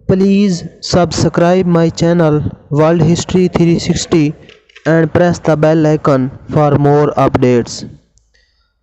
Please subscribe my channel World History 360 and press the bell icon for more updates.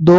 2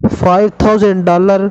$5000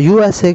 USA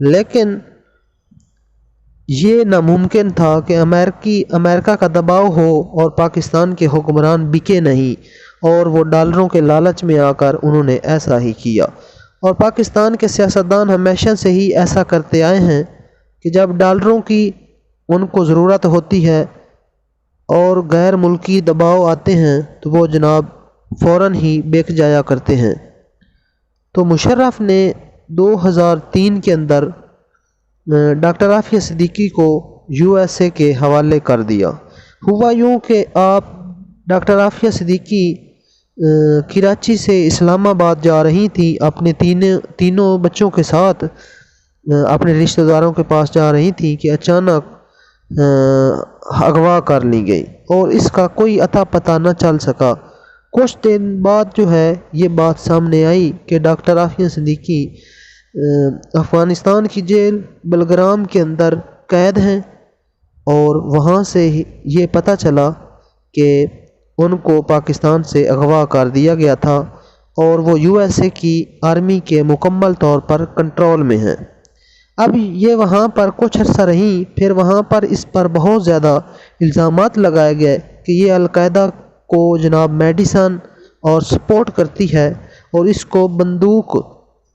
لیکن یہ ناممکن تھا کہ امریکہ کا دباؤ ہو اور پاکستان کے حکمران بکے نہیں، اور وہ ڈالروں کے لالچ میں آ کر انہوں نے ایسا ہی کیا۔ اور پاکستان کے سیاستدان ہمیشہ سے ہی ایسا کرتے آئے ہیں کہ جب ڈالروں کی ان کو ضرورت ہوتی ہے اور غیر ملکی دباؤ آتے ہیں تو وہ جناب فوراً ہی بک جایا کرتے ہیں۔ تو مشرف نے 2003 کے اندر ڈاکٹر عافیہ صدیقی کو USA کے حوالے کر دیا۔ ہوا یوں کہ آپ ڈاکٹر عافیہ صدیقی کراچی سے اسلام آباد جا رہی تھی، اپنے تینوں بچوں کے ساتھ اپنے رشتہ داروں کے پاس جا رہی تھی کہ اچانک اغوا کر لی گئی اور اس کا کوئی اتا پتہ نہ چل سکا۔ کچھ دن بعد جو ہے یہ بات سامنے آئی کہ ڈاکٹر عافیہ صدیقی افغانستان کی جیل بلگرام کے اندر قید ہیں، اور وہاں سے یہ پتہ چلا کہ ان کو پاکستان سے اغوا کر دیا گیا تھا اور وہ USA کی آرمی کے مکمل طور پر کنٹرول میں ہیں۔ اب یہ وہاں پر کچھ عرصہ رہیں، پھر وہاں پر اس پر بہت زیادہ الزامات لگائے گئے کہ یہ القاعدہ کو جناب میڈیسن اور سپورٹ کرتی ہے، اور اس کو بندوق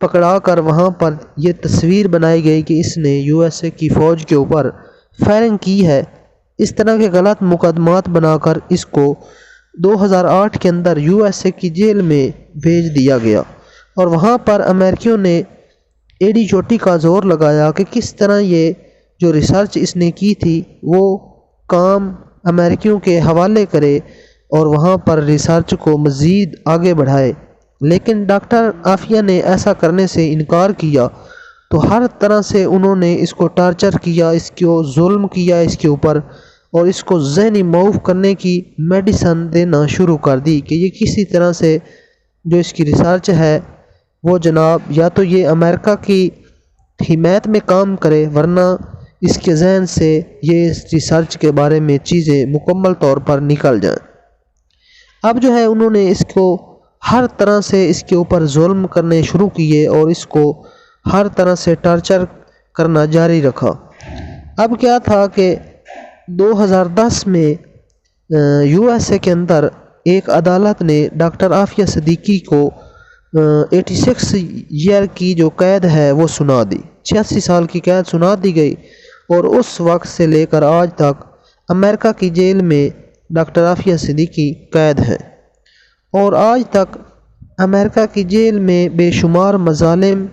پکڑا کر وہاں پر یہ تصویر بنائی گئی کہ اس نے USA کی فوج کے اوپر فائرنگ کی ہے۔ اس طرح کے غلط مقدمات بنا کر اس کو 2008 کے اندر USA کی جیل میں بھیج دیا گیا، اور وہاں پر امریکیوں نے ایڑی چوٹی کا زور لگایا کہ کس طرح یہ جو ریسرچ اس نے کی تھی وہ کام امریکیوں کے حوالے کرے اور وہاں پر ریسرچ کو مزید آگے بڑھائے۔ لیکن ڈاکٹر عافیہ نے ایسا کرنے سے انکار کیا، تو ہر طرح سے انہوں نے اس کو ٹارچر کیا، اس کو ظلم کیا اس کے اوپر، اور اس کو ذہنی معاف کرنے کی میڈیسن دینا شروع کر دی کہ یہ کسی طرح سے جو اس کی ریسرچ ہے وہ جناب یا تو یہ امریکہ کی حمایت میں کام کرے، ورنہ اس کے ذہن سے یہ اس ریسرچ کے بارے میں چیزیں مکمل طور پر نکل جائیں۔ اب جو ہے انہوں نے اس کو ہر طرح سے اس کے اوپر ظلم کرنے شروع کیے اور اس کو ہر طرح سے ٹارچر کرنا جاری رکھا۔ اب کیا تھا کہ 2010 میں USA کے اندر ایک عدالت نے ڈاکٹر عافیہ صدیقی کو 86 ایئر کی جو قید ہے وہ سنا دی، 86 سال کی قید سنا دی گئی، اور اس وقت سے لے کر آج تک امریکہ کی جیل میں ڈاکٹر عافیہ صدیقی قید ہے، اور آج تک امریکہ کی جیل میں بے شمار مظالم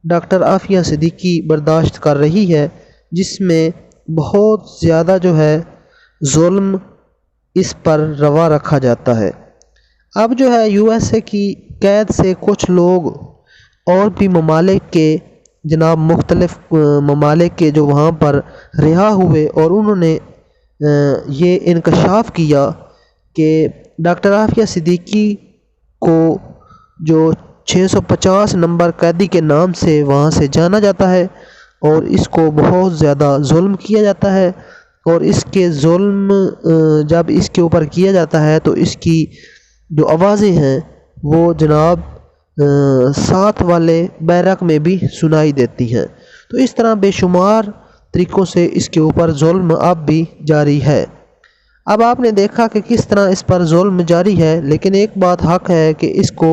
ڈاکٹر عافیہ صدیقی برداشت کر رہی ہے، جس میں بہت زیادہ جو ہے ظلم اس پر روا رکھا جاتا ہے۔ اب جو ہے USA کی قید سے کچھ لوگ اور بھی ممالک کے جناب مختلف ممالک کے جو وہاں پر رہا ہوئے، اور انہوں نے یہ انکشاف کیا کہ ڈاکٹر عافیہ صدیقی کو جو 650 نمبر قیدی کے نام سے وہاں سے جانا جاتا ہے، اور اس کو بہت زیادہ ظلم کیا جاتا ہے، اور اس کے ظلم جب اس کے اوپر کیا جاتا ہے تو اس کی جو آوازیں ہیں وہ جناب ساتھ والے بیرک میں بھی سنائی دیتی ہیں۔ تو اس طرح بے شمار طریقوں سے اس کے اوپر ظلم اب بھی جاری ہے۔ اب آپ نے دیکھا کہ کس طرح اس پر ظلم جاری ہے، لیکن ایک بات حق ہے کہ اس کو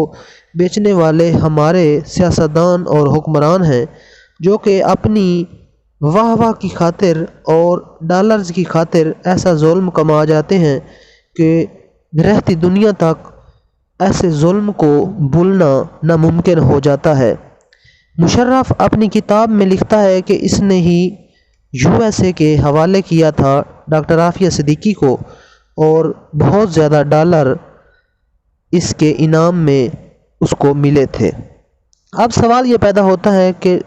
بیچنے والے ہمارے سیاستدان اور حکمران ہیں، جو کہ اپنی واہ واہ کی خاطر اور ڈالرز کی خاطر ایسا ظلم کما جاتے ہیں کہ رہتی دنیا تک ایسے ظلم کو بھولنا ناممکن ہو جاتا ہے۔ مشرف اپنی کتاب میں لکھتا ہے کہ اس نے ہی USA کے حوالے کیا تھا ڈاکٹر عافیہ صدیقی کو، اور بہت زیادہ ڈالر اس کے انعام میں اس کو ملے تھے۔ اب سوال یہ پیدا ہوتا ہے کہ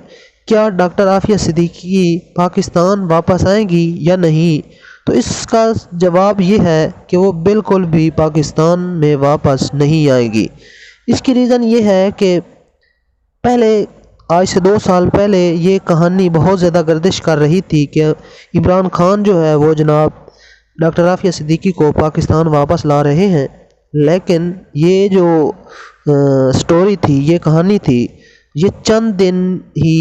کیا ڈاکٹر عافیہ صدیقی پاکستان واپس آئیں گی یا نہیں؟ تو اس کا جواب یہ ہے کہ وہ بالکل بھی پاکستان میں واپس نہیں آئیں گی۔ اس کی ریزن یہ ہے کہ پہلے آج سے 2 سال پہلے یہ کہانی بہت زیادہ گردش کر رہی تھی کہ عمران خان جو ہے وہ جناب ڈاکٹر عافیہ صدیقی کو پاکستان واپس لا رہے ہیں، لیکن یہ جو سٹوری تھی، یہ کہانی تھی، یہ چند دن ہی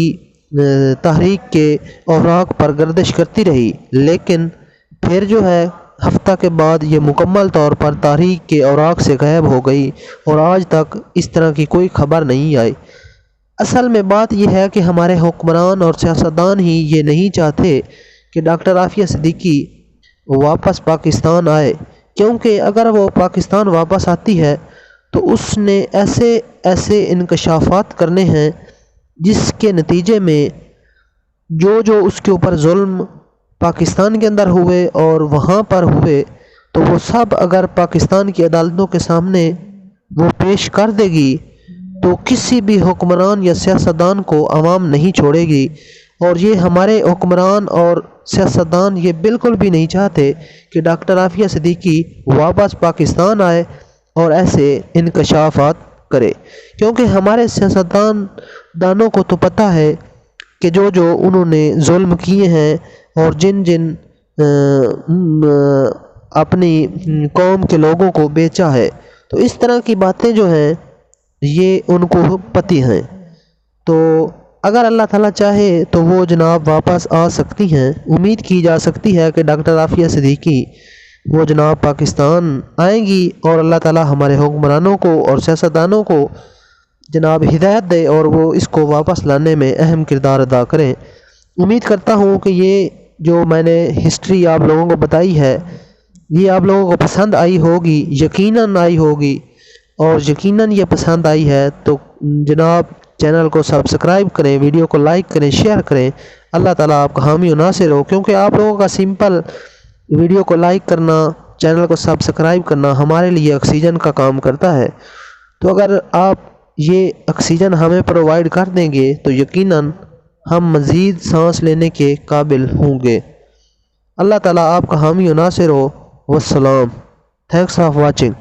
تحریک کے اوراق پر گردش کرتی رہی، لیکن پھر جو ہے ہفتہ کے بعد یہ مکمل طور پر تحریک کے اوراق سے غائب ہو گئی اور آج تک اس طرح کی کوئی خبر نہیں آئی۔ اصل میں بات یہ ہے کہ ہمارے حکمران اور سیاستدان ہی یہ نہیں چاہتے کہ ڈاکٹر عافیہ صدیقی واپس پاکستان آئے، کیونکہ اگر وہ پاکستان واپس آتی ہے تو اس نے ایسے انکشافات کرنے ہیں جس کے نتیجے میں جو اس کے اوپر ظلم پاکستان کے اندر ہوئے اور وہاں پر ہوئے تو وہ سب اگر پاکستان کی عدالتوں کے سامنے وہ پیش کر دے گی تو کسی بھی حکمران یا سیاستدان کو عوام نہیں چھوڑے گی، اور یہ ہمارے حکمران اور سیاستدان یہ بالکل بھی نہیں چاہتے کہ ڈاکٹر عافیہ صدیقی واپس پاکستان آئے اور ایسے انکشافات کرے، کیونکہ ہمارے سیاستدانوں کو تو پتہ ہے کہ جو انہوں نے ظلم کیے ہیں اور جن اپنی قوم کے لوگوں کو بیچا ہے، تو اس طرح کی باتیں جو ہیں یہ ان کو پتہ ہیں۔ تو اگر اللہ تعالیٰ چاہے تو وہ جناب واپس آ سکتی ہیں، امید کی جا سکتی ہے کہ ڈاکٹر عافیہ صدیقی وہ جناب پاکستان آئیں گی اور اللہ تعالیٰ ہمارے حکمرانوں کو اور سیاستدانوں کو جناب ہدایت دے اور وہ اس کو واپس لانے میں اہم کردار ادا کریں۔ امید کرتا ہوں کہ یہ جو میں نے ہسٹری آپ لوگوں کو بتائی ہے یہ آپ لوگوں کو پسند آئی ہوگی، یقیناً آئی ہوگی، اور یقیناً یہ پسند آئی ہے تو جناب چینل کو سبسکرائب کریں، ویڈیو کو لائک کریں، شیئر کریں۔ اللہ تعالیٰ آپ کا حامی و ناصر ہو، کیونکہ آپ لوگوں کا سمپل ویڈیو کو لائک کرنا، چینل کو سبسکرائب کرنا ہمارے لیے آکسیجن کا کام کرتا ہے۔ تو اگر آپ یہ آکسیجن ہمیں پرووائڈ کر دیں گے تو یقیناً ہم مزید سانس لینے کے قابل ہوں گے۔ اللہ تعالیٰ آپ کا حامی و ناصر ہو۔ والسلام۔ Thanks for watching.